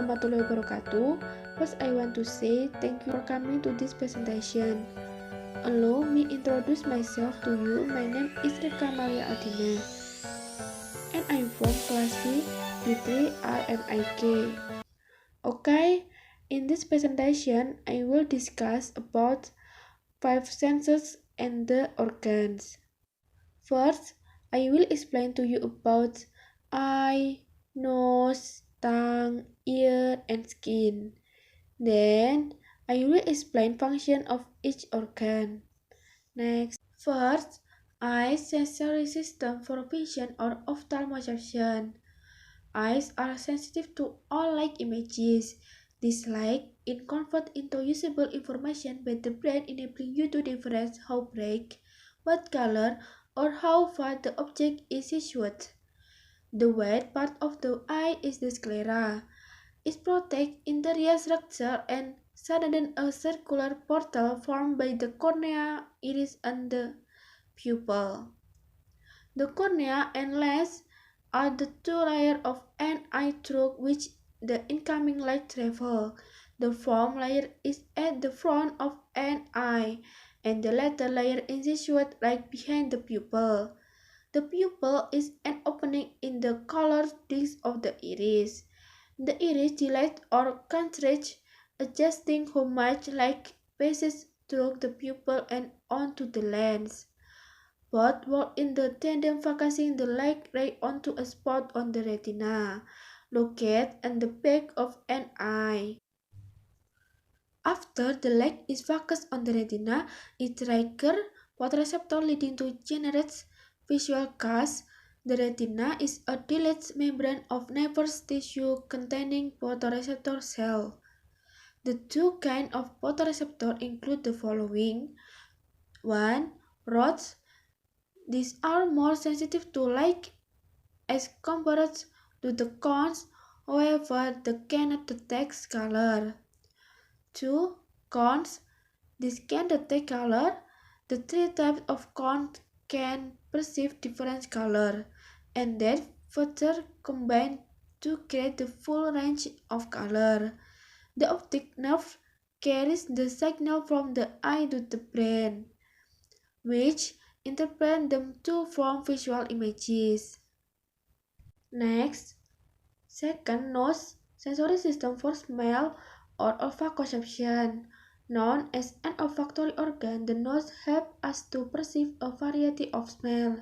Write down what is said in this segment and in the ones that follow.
warahmatullahi wabarakatuh. First, I want to say thank you for coming to this presentation. Allow me introduce myself to you. My name is Rika Malia Adina, and I'm from class C, D3 RMIK. Okay, in this presentation, I will discuss about 5 senses and the organs. First, I will explain to you about eye, nose, tongue, ear, and skin. Then, I will explain function of each organ. Next, first, eyes sensory system for vision or ophthalmoception. Eyes are sensitive to all light images. This light is converted into usable information by the brain, enabling you to differentiate how bright, what color, or how far the object is situated. The white part of the eye is the sclera. It protects interior structure and surrounding a circular portal formed by the cornea, iris, and the pupil. The cornea and lens are the two layers of an eye through which the incoming light travels. The form layer is at the front of an eye, and the latter layer is situated right behind the pupil. The pupil is an opening in the colored disc of the iris. The iris dilates or contracts, adjusting how much light passes through the pupil and onto the lens. Both work in the tandem, focusing the light ray onto a spot on the retina, located at the back of an eye. After the light is focused on the retina, it triggers photoreceptor leading to generates visual gas. The retina is a delayed membrane of nervous tissue containing photoreceptor cells. The two kinds of photoreceptor include the following. 1. Rods. These are more sensitive to light as compared to the cones, however, they cannot detect color. 2. Cones. This can detect color. The three types of cones can perceive different color, and that further combine to create the full range of color. The optic nerve carries the signal from the eye to the brain, which interpret them to form visual images. Next, second, nose, sensory system for smell or olfacoception. Known as an olfactory organ, the nose helps us to perceive a variety of smell.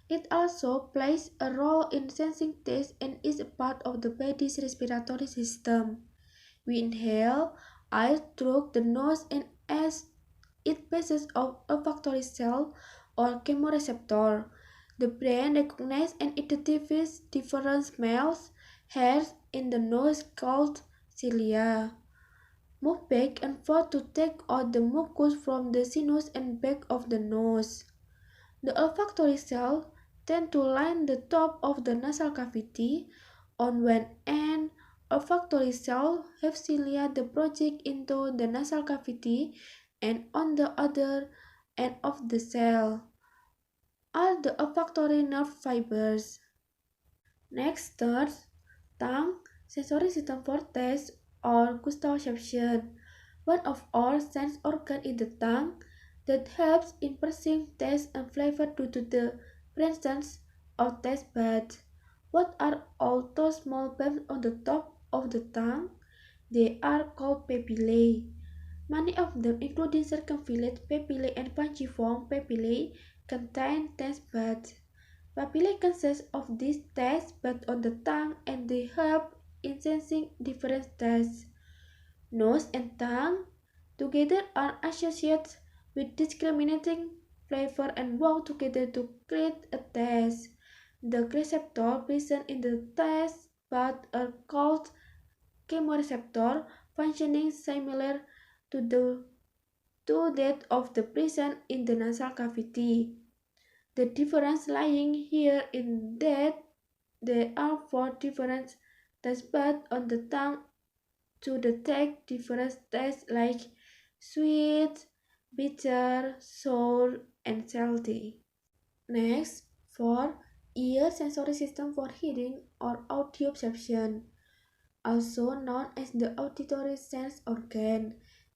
It also plays a role in sensing taste and is a part of the body's respiratory system. We inhale air through the nose, and as it passes of olfactory cell or chemoreceptor, the brain recognizes and identifies different smells. Hairs in the nose called cilia move back and forth to take out the mucus from the sinus and back of the nose. The olfactory cells tend to line the top of the nasal cavity. On one end, olfactory cells have cilia that project into the nasal cavity, and on the other end of the cell are the olfactory nerve fibers. Next, third, tongue, sensory system for taste or gustoception. One of our sense organs is the tongue that helps in perceiving taste and flavor due to the presence of taste buds. What are all those small bulbs on the top of the tongue? They are called papillae. Many of them, including circumflex papillae and pungiform papillae, contain taste buds. Papillae consist of these taste buds on the tongue, and they help in sensing different tastes. Nose and tongue together are associated with discriminating flavor and work together to create a taste. The receptors present in the taste buds are called chemoreceptor, functioning similar to that of the present in the nasal cavity. The difference lying here in that there are four different taste buds on the tongue to detect different tastes like sweet, bitter, sour, and salty. Next, for ear sensory system for hearing or audioception. also known as the auditory sense organ.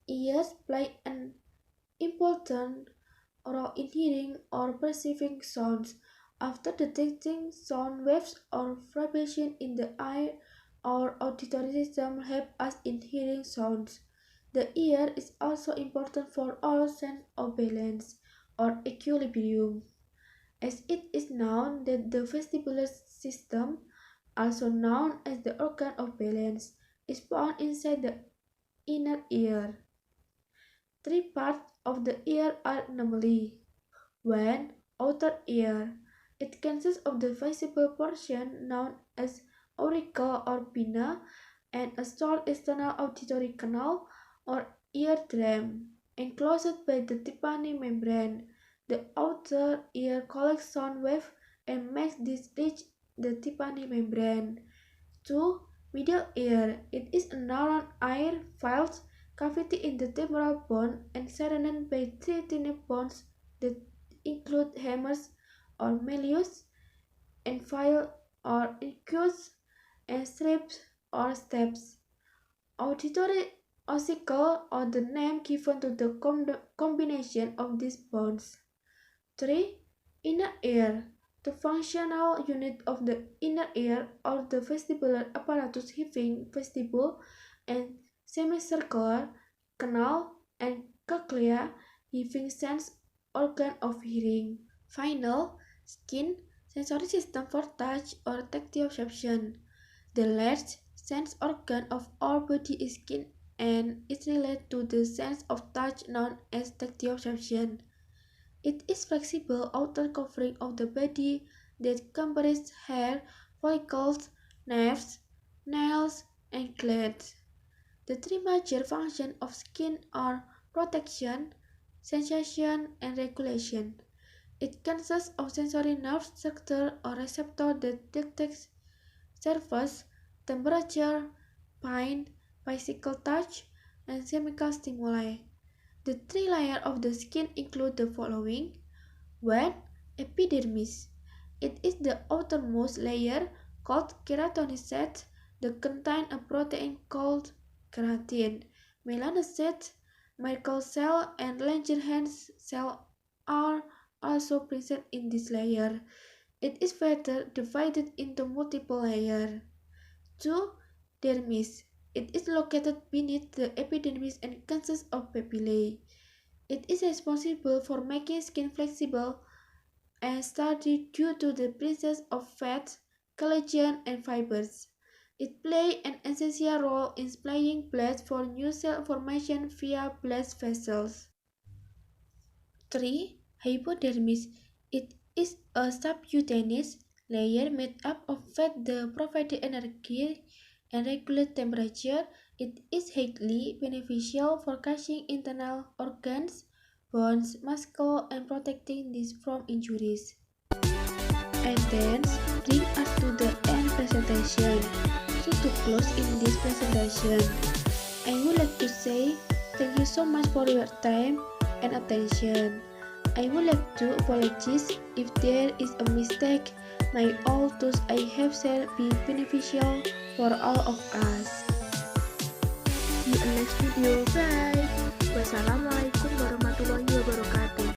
Ears play an important role in hearing or perceiving sounds. After detecting sound waves or vibration in the ear, our auditory system helps us in hearing sounds. The ear is also important for our sense of balance or equilibrium, as it is known that the vestibular system, also known as the organ of balance, is found inside the inner ear. Three parts of the ear are normally: 1. Outer ear. It consists of the visible portion known as auricle or pinna and a short external auditory canal or eardrum enclosed by the tympanic membrane. The outer ear collects sound waves and makes these reach the tympanic membrane. 2. Middle ear. It is a narrow ear-filled cavity in the temporal bone and surrounded by three tiny bones that include hemers or malleus, infile or incus, and strips or steps. Auditory ossicle or the name given to the combination of these bones. 3. Inner ear. The functional unit of the inner ear or the vestibular apparatus having vestibule and semicircular canal and cochlea having sense organ of hearing. Final, skin sensory system for touch or tactioception. The large sense organ of our body is skin and is related to the sense of touch known as tactioception. It is flexible outer covering of the body that comprises hair, follicles, nerves, nails, and glands. The three major functions of skin are protection, sensation, and regulation. It consists of sensory nerve structure or receptor that detects surface, temperature, pain, physical touch, and chemical stimuli. The three layers of the skin include the following. 1. Epidermis. It is the outermost layer called keratinocytes that contain a protein called keratin. Melanocytes, Merkel cell, and Langerhans cell are also present in this layer. It is further divided into multiple layers. 2. Dermis. It is located beneath the epidermis and consists of papillae. It is responsible for making skin flexible and sturdy due to the presence of fat, collagen, and fibers. It plays an essential role in supplying blood for new cell formation via blood vessels. 3. Hypodermis. It is a subcutaneous layer made up of fat that provides energy and regulate temperature. It is highly beneficial for catching internal organs, bones, muscle, and protecting these from injuries. And then bring us to the end presentation. So to close in this presentation, I would like to say thank you so much for your time and attention. I would like to apologize if there is a mistake. May all tools I have shared be beneficial for all of us. See you in next video. Bye. Wassalamualaikum.